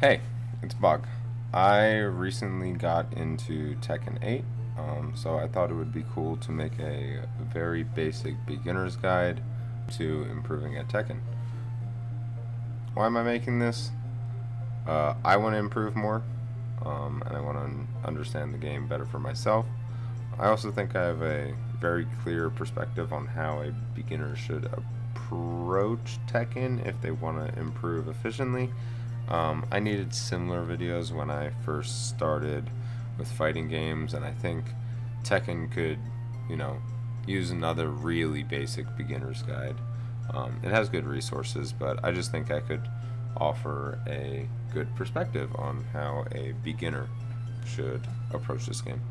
Hey, it's Bug. I recently got into Tekken 8, so I thought it would be cool to make a very basic beginner's guide to improving at Tekken. Why am I making this? I want to improve more, and I want to understand the game better for myself. I also think I have a very clear perspective on how a beginner should approach Tekken if they want to improve efficiently. I needed similar videos when I first started with fighting games, and I think Tekken could, you know, use another really basic beginner's guide. It has good resources, but I just think I could offer a good perspective on how a beginner should approach this game.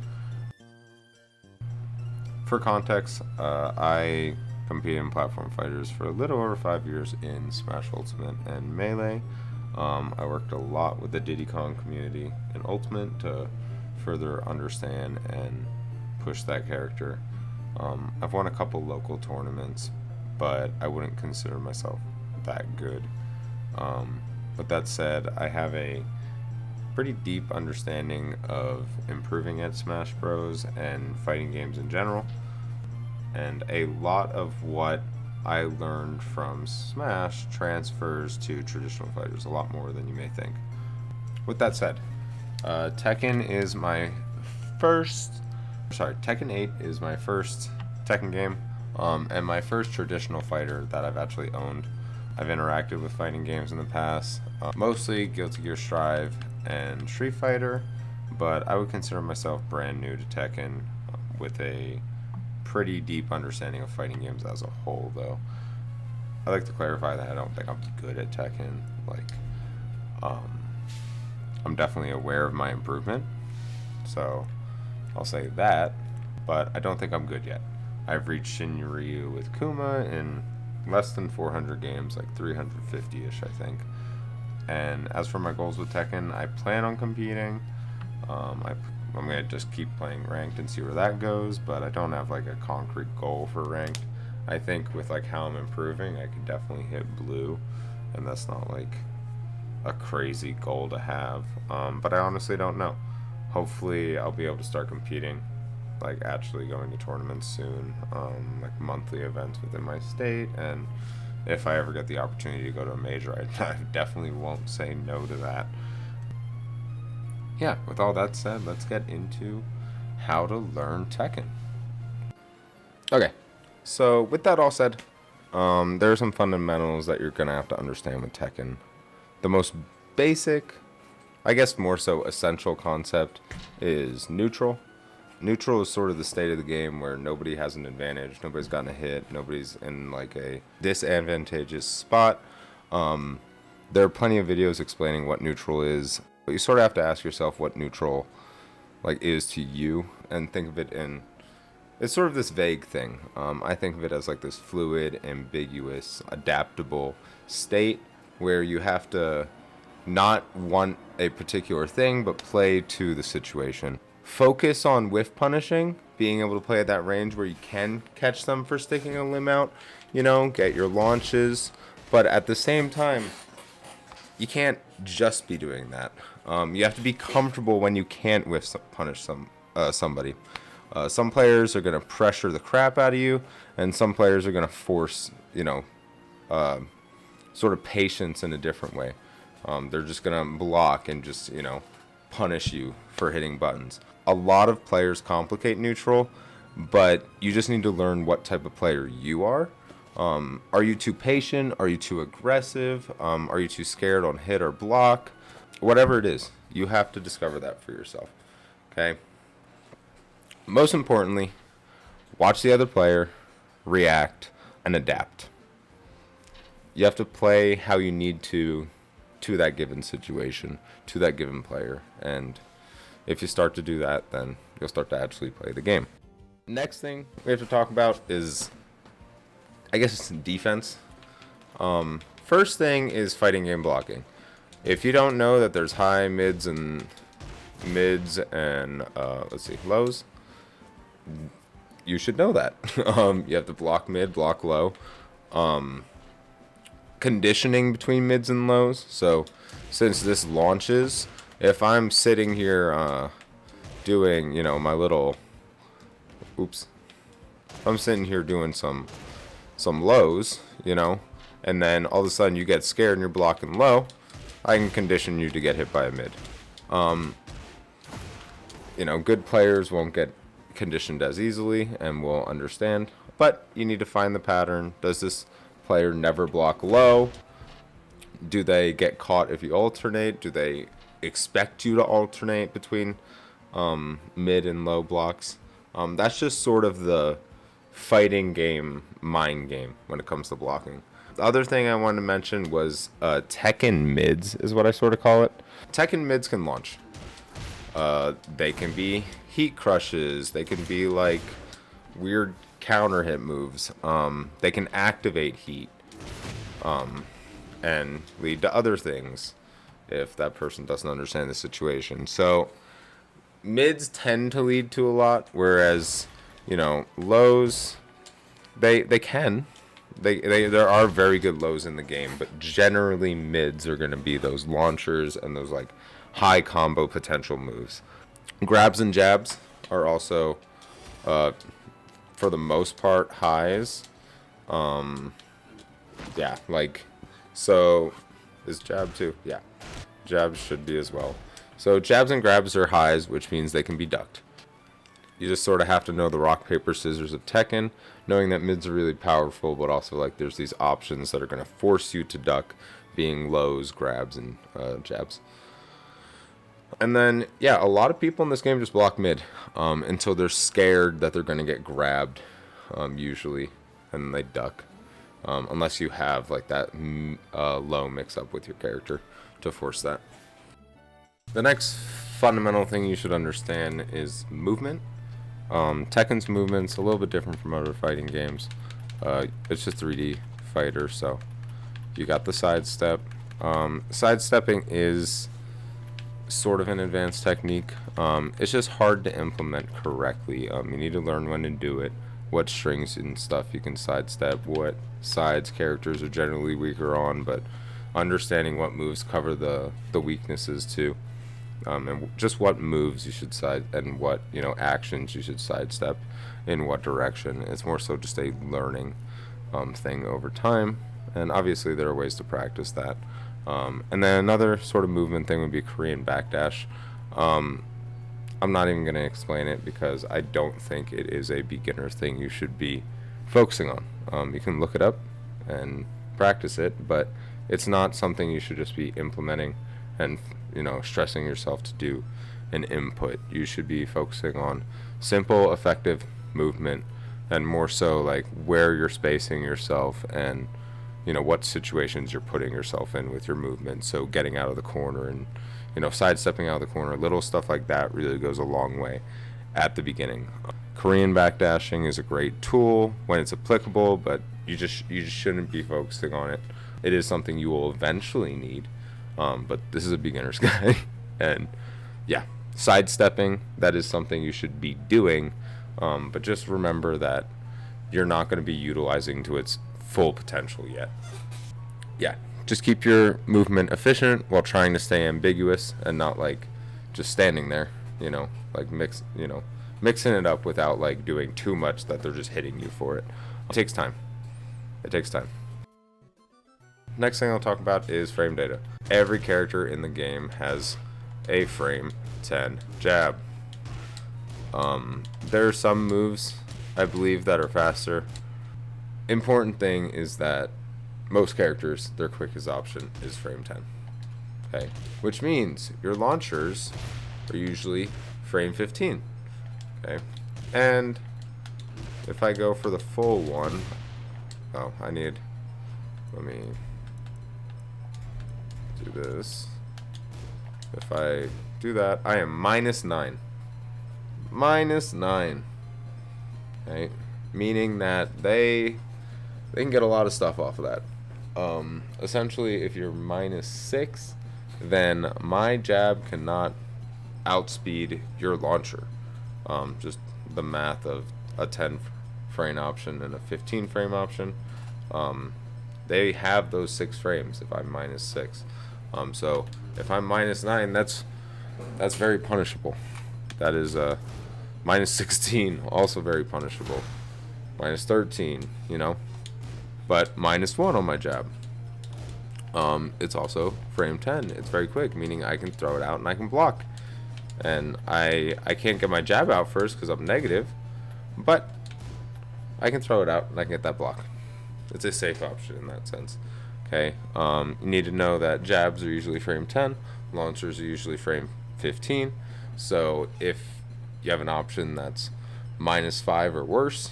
For context, I competed in platform fighters for a little over 5 years in Smash Ultimate and Melee. I worked a lot with the Diddy Kong community in Ultimate to further understand and push that character. I've won a couple local tournaments, but I wouldn't consider myself that good. But that said, I have a pretty deep understanding of improving at Smash Bros. And fighting games in general. And a lot of what I learned from Smash transfers to traditional fighters a lot more than you may think. With that said, Tekken is my first. Tekken 8 is my first Tekken game, and my first traditional fighter that I've actually owned. I've interacted with fighting games in the past, mostly Guilty Gear Strive and Street Fighter, but I would consider myself brand new to Tekken with a pretty deep understanding of fighting games as a whole, though. I like to clarify that I don't think I'm good at Tekken. I'm definitely aware of my improvement, so I'll say that, but I don't think I'm good yet. I've reached Shinryu with Kuma in less than 400 games, like 350-ish, I think. And as for my goals with Tekken, I plan on competing. I'm going to just keep playing ranked and see where that goes, but I don't have like a concrete goal for ranked. I think with like how I'm improving, I could definitely hit blue, and that's not like a crazy goal to have. But I honestly don't know. Hopefully I'll be able to start competing, like actually going to tournaments soon, like monthly events within my state, and if I ever get the opportunity to go to a major, I definitely won't say no to that. Yeah, with all that said, let's get into how to learn Tekken. Okay, so with that all said, there are some fundamentals that you're going to have to understand with Tekken. The most basic, I guess more so essential concept is neutral. Neutral is sort of the state of the game where nobody has an advantage, nobody's gotten a hit, nobody's in like a disadvantageous spot. There are plenty of videos explaining what neutral is, but you sort of have to ask yourself what neutral like is to you, and think of it in, it's sort of this vague thing. I think of it as like this fluid, ambiguous, adaptable state where you have to not want a particular thing, but play to the situation. Focus on whiff punishing, being able to play at that range where you can catch them for sticking a limb out, get your launches, but at the same time, you can't just be doing that. You have to be comfortable when you can't punish somebody. Some players are going to pressure the crap out of you, and some players are going to force, sort of patience in a different way. They're just going to block and just, punish you for hitting buttons. A lot of players complicate neutral, but you just need to learn what type of player you are. Are you too patient? Are you too aggressive? Are you too scared on hit or block? Whatever it is, you have to discover that for yourself. Okay? Most importantly, watch the other player, react, and adapt. You have to play how you need to that given situation, to that given player. And if you start to do that, then you'll start to actually play the game. Next thing we have to talk about is, I guess, it's defense. First thing is fighting game blocking. If you don't know that there's high, mids, and lows, you should know that. You have to block mid, block low. Conditioning between mids and lows. So since this launches, if I'm sitting here doing, you know, my little, oops, I'm sitting here doing some lows, you know, and then all of a sudden you get scared and you're blocking low, I can condition you to get hit by a mid. You know, good players won't get conditioned as easily and will understand, but you need to find the pattern. Does this player never block low? Do they get caught if you alternate? Do they expect you to alternate between mid and low blocks? That's just sort of the fighting game, mind game when it comes to blocking. The other thing I wanted to mention was Tekken mids is what I sort of call it. Tekken mids can launch. They can be heat crushes. They can be like weird counter hit moves. They can activate heat and lead to other things if that person doesn't understand the situation. So mids tend to lead to a lot, whereas, you know, lows, they can. There are very good lows in the game, but generally mids are going to be those launchers and those like high combo potential moves. Grabs and jabs are also, for the most part, highs. Yeah, like, so is jab too? Yeah, jabs should be as well. So jabs and grabs are highs, which means they can be ducked. You just sort of have to know the rock, paper, scissors of Tekken, knowing that mids are really powerful, but also like there's these options that are going to force you to duck, being lows, grabs, and jabs. And then, yeah, a lot of people in this game just block mid until they're scared that they're going to get grabbed, usually, and they duck. Unless you have like that low mix up with your character to force that. The next fundamental thing you should understand is movement. Tekken's movement's a little bit different from other fighting games. It's a 3D fighter, so you got the sidestep. Sidestepping is sort of an advanced technique. It's just hard to implement correctly. You need to learn when to do it, what strings and stuff you can sidestep, what sides characters are generally weaker on, but understanding what moves cover the weaknesses too. And just what moves you should side and what, you know, actions you should sidestep in what direction. It's more so just a learning thing over time, and obviously there are ways to practice that. And then another sort of movement thing would be Korean backdash. I'm not even going to explain it because I don't think it is a beginner thing you should be focusing on. You can look it up and practice it, but it's not something you should just be implementing and, you know, stressing yourself to do an input. You should be focusing on simple, effective movement, and more so like where you're spacing yourself and, you know, what situations you're putting yourself in with your movement. So getting out of the corner and, you know, sidestepping out of the corner, little stuff like that really goes a long way at the beginning. Korean backdashing is a great tool when it's applicable, but you just shouldn't be focusing on it. It is something you will eventually need, but this is a beginner's guide. And yeah, sidestepping, that is something you should be doing, but just remember that you're not going to be utilizing to its full potential yet. Yeah, just keep your movement efficient while trying to stay ambiguous and not like just standing there, you know, like mixing it up without like doing too much that they're just hitting you for it. It takes time. Next thing I'll talk about is frame data. Every character in the game has a frame 10 jab. There are some moves, I believe, that are faster. Important thing is that most characters, their quickest option is frame 10. Okay, which means your launchers are usually frame 15. Okay, and if I go for the full one, let me do this. If I do that, I am -9. -9. Okay, meaning that they can get a lot of stuff off of that. Essentially, if you're -6, then my jab cannot outspeed your launcher. Just the math of a 10 frame option and a 15 frame option. They have those 6 frames if I'm -6. So If I'm -9, that's very punishable. That is -16, also very punishable. -13, you know. But -1 on my jab. It's also frame 10. It's very quick, meaning I can throw it out and I can block. And I can't get my jab out first because I'm negative, but I can throw it out and I can get that block. It's a safe option in that sense. Okay, you need to know that jabs are usually frame 10, launchers are usually frame 15. So if you have an option that's -5 or worse,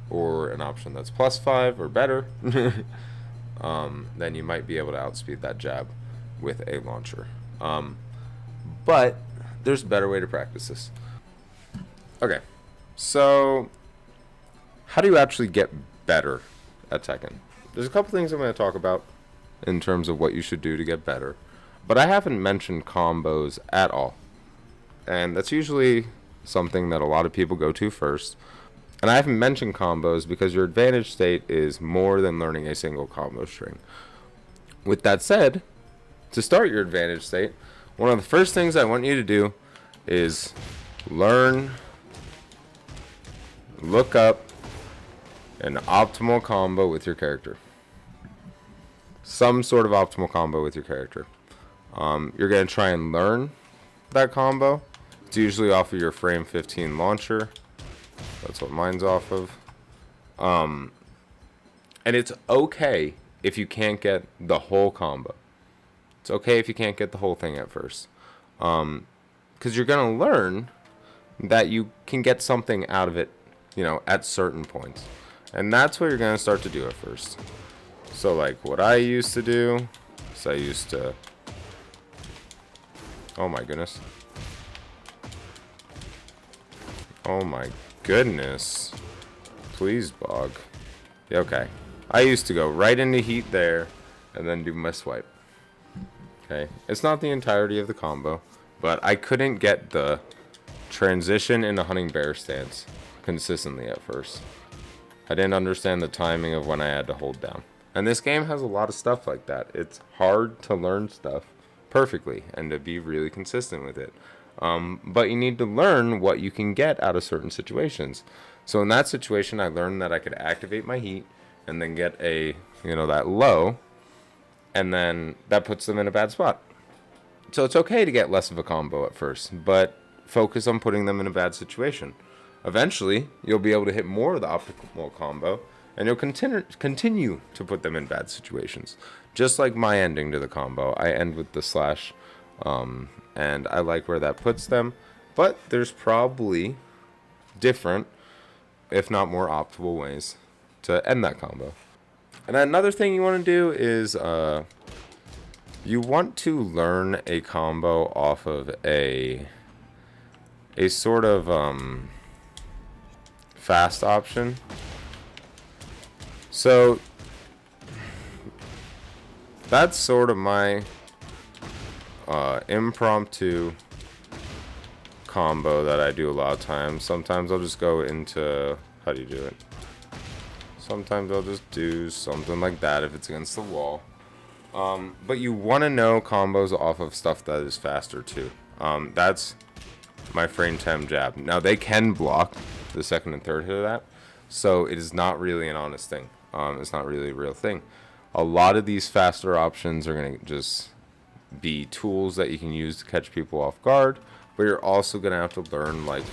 or an option that's +5 or better, then you might be able to outspeed that jab with a launcher. But there's a better way to practice this. Okay, so how do you actually get better at Tekken? There's a couple things I'm going to talk about in terms of what you should do to get better, but I haven't mentioned combos at all. And that's usually something that a lot of people go to first. And I haven't mentioned combos because your advantage state is more than learning a single combo string. With that said, to start your advantage state, one of the first things I want you to do is look up an optimal combo with your character. Some sort of optimal combo with your character. You're going to try and learn that combo. It's usually off of your frame 15 launcher. That's what mine's off of. And it's okay if you can't get the whole combo. It's okay if you can't get the whole thing at first. Because you're going to learn that you can get something out of it, at certain points. And that's what you're going to start to do at first. So, like, what I used to do is I used to... Oh, my goodness. Oh, my goodness. Please, Bog. Yeah, okay. I used to go right into heat there and then do my swipe. Okay. It's not the entirety of the combo, but I couldn't get the transition into hunting bear stance consistently at first. I didn't understand the timing of when I had to hold down. And this game has a lot of stuff like that. It's hard to learn stuff perfectly and to be really consistent with it. But you need to learn what you can get out of certain situations. So in that situation, I learned that I could activate my heat and then get a, that low, and then that puts them in a bad spot. So it's okay to get less of a combo at first, but focus on putting them in a bad situation. Eventually, you'll be able to hit more of the optimal combo, and you'll continue to put them in bad situations. Just like my ending to the combo, I end with the slash, and I like where that puts them, but there's probably different, if not more optimal ways to end that combo. And another thing you want to do is you want to learn a combo off of a sort of fast option. So that's sort of my impromptu combo that I do a lot of times. Sometimes I'll just go into, how do you do it? Sometimes I'll just do something like that if it's against the wall. But you want to know combos off of stuff that is faster too. That's my frame 10 jab. Now they can block the second and third hit of that, so it is not really an honest thing. It's not really a real thing. A lot of these faster options are going to just be tools that you can use to catch people off guard, but you're also going to have to learn like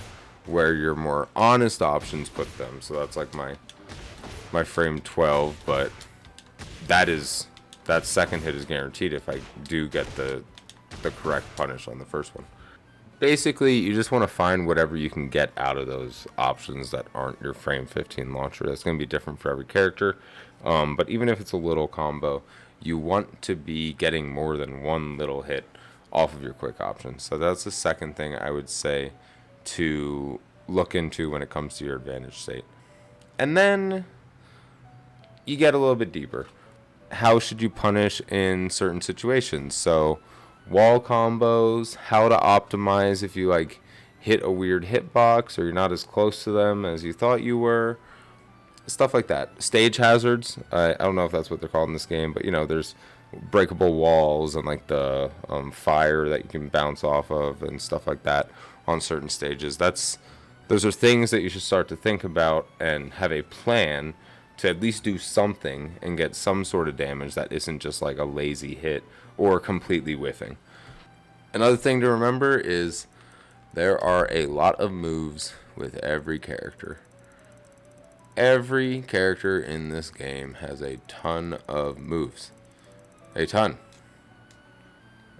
where your more honest options put them. So that's like my frame 12, but that second hit is guaranteed if I do get the correct punish on the first one. Basically, you just want to find whatever you can get out of those options that aren't your frame 15 launcher. That's going to be different for every character. But even if it's a little combo, you want to be getting more than one little hit off of your quick options. So that's the second thing I would say to look into when it comes to your advantage state. And then you get a little bit deeper. How should you punish in certain situations? So wall combos, how to optimize if you like hit a weird hitbox or you're not as close to them as you thought you were, stuff like that. Stage hazards, I don't know if that's what they're called in this game, but there's breakable walls and like the fire that you can bounce off of and stuff like that on certain stages. Those are things that you should start to think about and have a plan to at least do something and get some sort of damage that isn't just like a lazy hit or completely whiffing. Another thing to remember is there are a lot of moves with every character. Every character in this game has a ton of moves. A ton.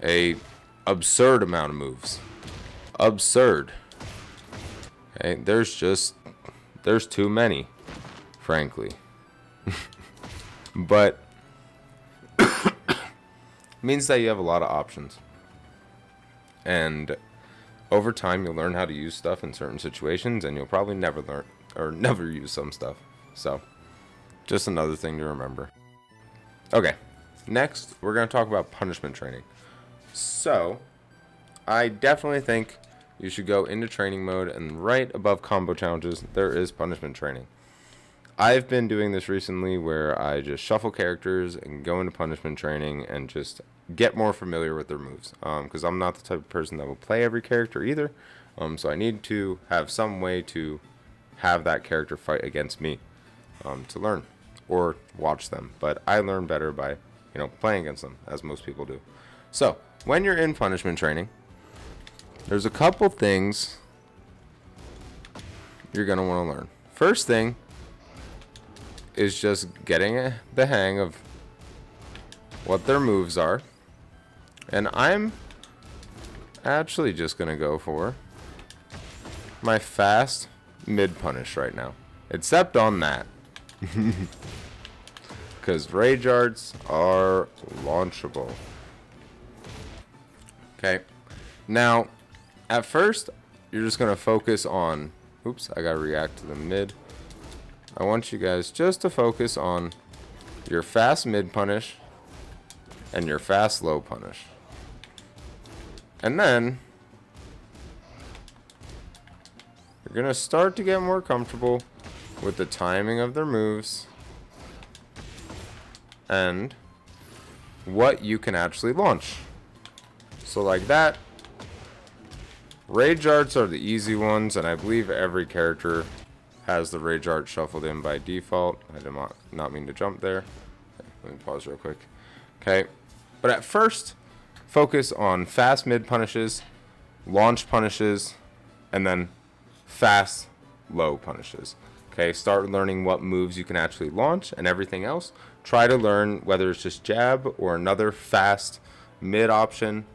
A absurd amount of moves. Absurd. Okay, there's too many, frankly. But means that you have a lot of options. And over time you'll learn how to use stuff in certain situations, and you'll probably never learn or never use some stuff. So, just another thing to remember. Okay, next we're going to talk about punishment training. So, I definitely think you should go into training mode, and right above combo challenges, there is punishment training. I've been doing this recently where I just shuffle characters and go into punishment training and just get more familiar with their moves. Because I'm not the type of person that will play every character either. So I need to have some way to have that character fight against me to learn or watch them. But I learn better by, playing against them, as most people do. So when you're in punishment training, there's a couple things you're going to want to learn. First thing is just getting the hang of what their moves are. And I'm actually just going to go for my fast mid punish right now. Except on that. Because rage arts are launchable. Okay. Now, at first, you're just going to focus on... Oops, I got to react to the mid. I want you guys just to focus on your fast mid punish and your fast low punish. And then you're going to start to get more comfortable with the timing of their moves and what you can actually launch. So like that, rage arts are the easy ones, and I believe every character has the rage art shuffled in by default. I did not mean to jump there. Okay, let me pause real quick. Okay, but at first, focus on fast mid punishes, launch punishes, and then fast low punishes. Okay, start learning what moves you can actually launch, and everything else, try to learn whether it's just jab or another fast mid option.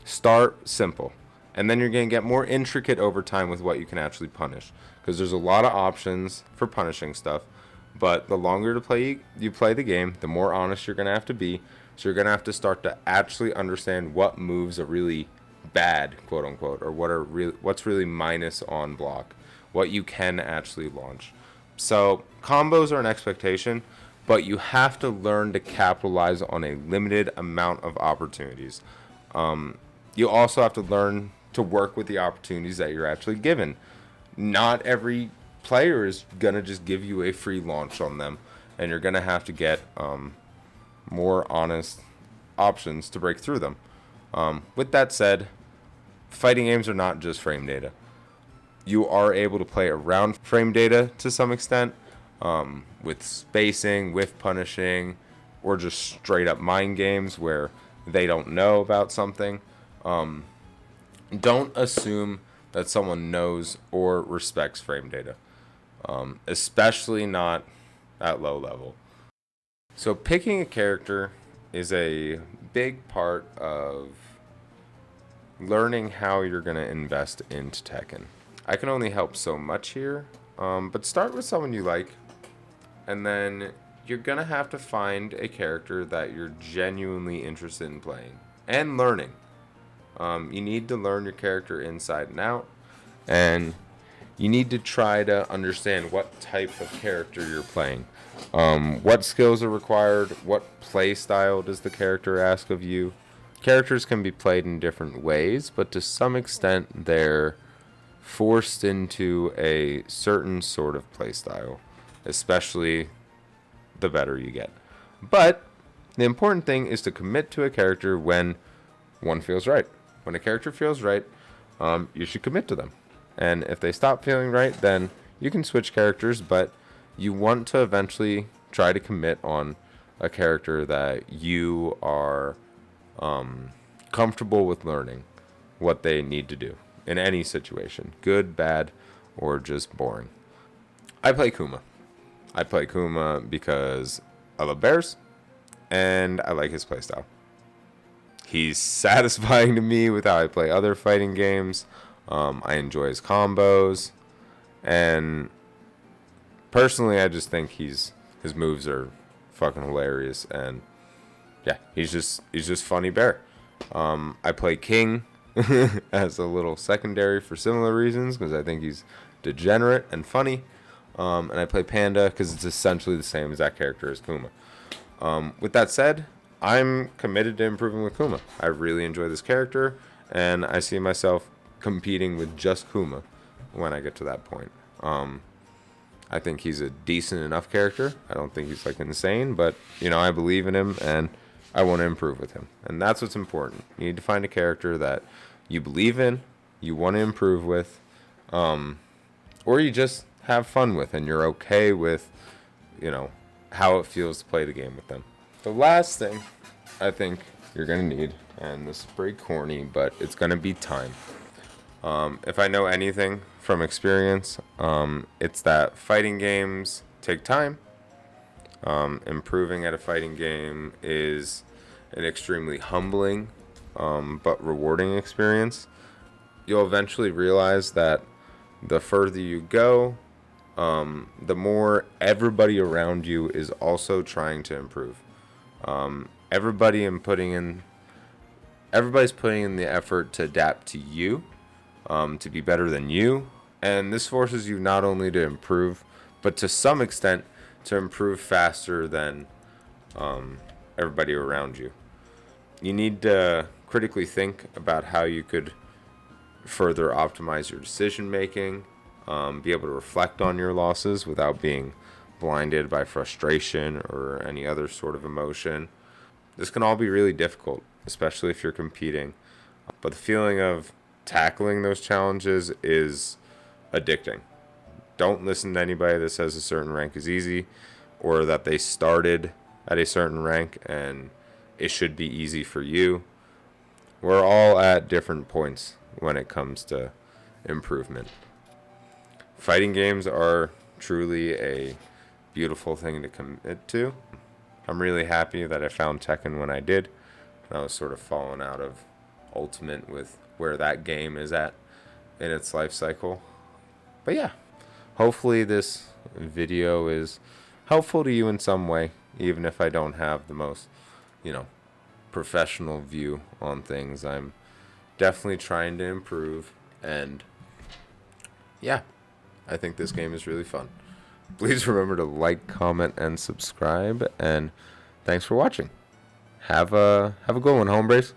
Start simple, and then you're going to get more intricate over time with what you can actually punish, because there's a lot of options for punishing stuff. But the longer you play the game, the more honest you're going to have to be. So you're going to have to start to actually understand what moves are really bad, quote unquote, or what's really minus on block, what you can actually launch. So combos are an expectation, but you have to learn to capitalize on a limited amount of opportunities. You also have to learn to work with the opportunities that you're actually given. Not every player is going to just give you a free launch on them, and you're going to have to get more honest options to break through them. With that said, fighting games are not just frame data. You are able to play around frame data to some extent, with spacing, with punishing, or just straight up mind games where they don't know about something. Don't assume that someone knows or respects frame data, especially not at low level. So picking a character is a big part of learning how you're going to invest into Tekken. I can only help so much here, but start with someone you like, and then you're going to have to find a character that you're genuinely interested in playing and learning. You need to learn your character inside and out, and you need to try to understand what type of character you're playing. What skills are required, what play style does the character ask of you. Characters can be played in different ways, but to some extent they're forced into a certain sort of play style, especially the better you get. But The important thing is to commit to a character when one feels right. When a character feels right, you should commit to them. And if they stop feeling right, then you can switch characters, but you want to eventually try to commit on a character that you are comfortable with learning what they need to do in any situation, good, bad, or just boring. I play Kuma. I play Kuma because I love bears, and I like his playstyle. He's satisfying to me with how I play other fighting games. I enjoy his combos, and personally, I just think his moves are fucking hilarious, and yeah, he's just funny bear. I play King as a little secondary for similar reasons, because I think he's degenerate and funny. And I play Panda because it's essentially the same exact character as Kuma. With that said, I'm committed to improving with Kuma. I really enjoy this character, and I see myself competing with just Kuma when I get to that point. I think he's a decent enough character. I don't think he's like insane, but I believe in him, and I want to improve with him. And that's what's important. You need to find a character that you believe in, you want to improve with, or you just have fun with, and you're okay with, how it feels to play the game with them. The last thing I think you're going to need, and this is pretty corny, but it's going to be time. If I know anything from experience, it's that fighting games take time. Improving at a fighting game is an extremely humbling but rewarding experience. You'll eventually realize that the further you go, the more everybody around you is also trying to improve. Everybody's putting in the effort to adapt to you, to be better than you, and this forces you not only to improve, but to some extent to improve faster than everybody around you. You need to critically think about how you could further optimize your decision making, be able to reflect on your losses without being blinded by frustration or any other sort of emotion. This can all be really difficult, especially if you're competing. But the feeling of tackling those challenges is addicting. Don't listen to anybody that says a certain rank is easy, or that they started at a certain rank and it should be easy for you. We're all at different points when it comes to improvement. Fighting games are truly a beautiful thing to commit to. I'm really happy that I found Tekken when I did. I was sort of falling out of Ultimate with where that game is at in its life cycle. But yeah, hopefully this video is helpful to you in some way, even if I don't have the most, professional view on things. I'm definitely trying to improve, and yeah, I think this game is really fun. Please remember to like, comment, and subscribe, and thanks for watching. Have a good one, hombres.